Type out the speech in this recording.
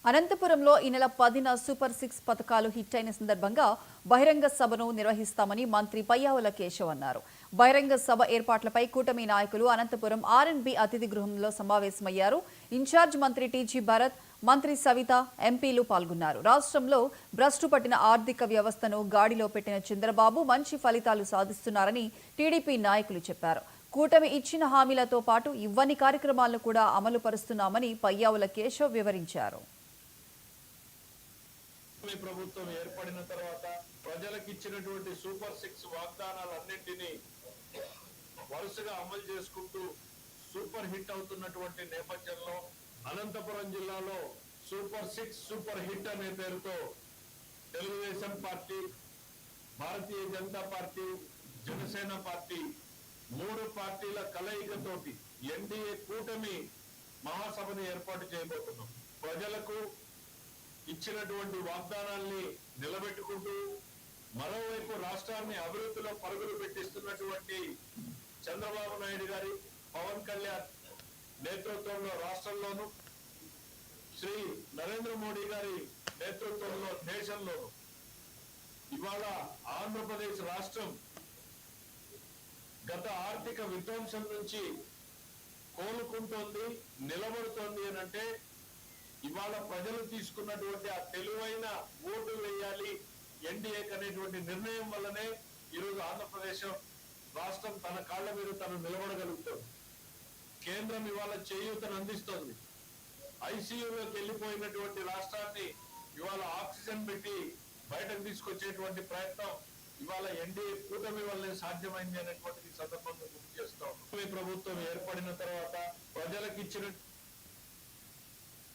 అనంతపురంలో ఈ నెల 10న సూపర్ 6 పథకాలు హిట్ అయిన సందర్భంగా బహిరంగ సభను నిర్వహిస్తామని మంత్రి పయ్యావుల కేశవ్ అన్నారు. బహిరంగ సభ ఏర్పాట్లపై కూటమి నాయకులు అనంతపురం ఆర్ఎండ్బి అతిథి గృహంలో సమావేశమయ్యారు. ఇన్ఛార్జ్ మంత్రి టీజీ భరత్, మంత్రి సవిత, ఎంపీలు పాల్గొన్నారు. రాష్ట్రంలో భ్రష్టు పట్టిన ఆర్థిక వ్యవస్థను గాడిలో పెట్టిన చంద్రబాబు మంచి ఫలితాలు సాధిస్తున్నారని టీడీపీ నాయకులు చెప్పారు. కూటమి ఇచ్చిన హామీలతో పాటు ఇవ్వని కార్యక్రమాలను కూడా అమలు పరుస్తున్నామని పయ్యావుల కేశవ్ వివరించారు. ప్రభుత్వం ఏర్పడిన తర్వాత ప్రజలకు ఇచ్చినటువంటి సూపర్ 6 వాగ్దానాలన్నింటినీ వరుసగా అమలు చేసుకుంటూ సూపర్ హిట్ అవుతున్నటువంటి నేపథ్యంలో అనంతపురం జిల్లాలో సూపర్ 6 సూపర్ హిట్ అనే పేరుతో Telugu Desam party, Bharatiya Janata party, Janasena party మూడు పార్టీల కలయికతోటి ఎన్డీఏ కూటమి మహాసభను ఏర్పాటు చేయబోతున్నాం. ప్రజలకు ఇచ్చినటువంటి వాగ్దానాల్ని నిలబెట్టుకుంటూ మరోవైపు రాష్ట్రాన్ని అభివృద్ధిలో పరుగులు పెట్టిస్తున్నటువంటి చంద్రబాబు నాయుడు గారి, పవన్ కళ్యాణ్ నేతృత్వంలో రాష్ట్రంలోను, శ్రీ నరేంద్ర మోడీ గారి నేతృత్వంలో దేశంలోను ఇవాళ ఆంధ్రప్రదేశ్ రాష్ట్రం గత ఆర్థిక విధ్వంసం నుంచి కోలుకుంటోంది, నిలబడుతోంది అని అంటే ఇవాళ ప్రజలు తీసుకున్నటువంటి ఆ తెలివైన ఓటు వేయాలి ఎన్డీఏకి అనేటువంటి నిర్ణయం వల్లనే ఈరోజు ఆంధ్రప్రదేశ్ రాష్ట్రం తన కాళ్ల మీద తను నిలబడగలుగుతుంది. కేంద్రం ఇవాళ చేయూతను అందిస్తోంది. ఐసీయూలోకి వెళ్ళిపోయినటువంటి రాష్ట్రాన్ని ఇవాళ ఆక్సిజన్ పెట్టి బయటకు తీసుకొచ్చేటువంటి ప్రయత్నం ఇవాళ ఎన్డీఏ కూటమి వల్లే సాధ్యమైంది అనేటువంటి సందర్భంగా గుర్తు చేస్తాం. ప్రభుత్వం ఏర్పడిన తర్వాత ప్రజలకు ఇచ్చిన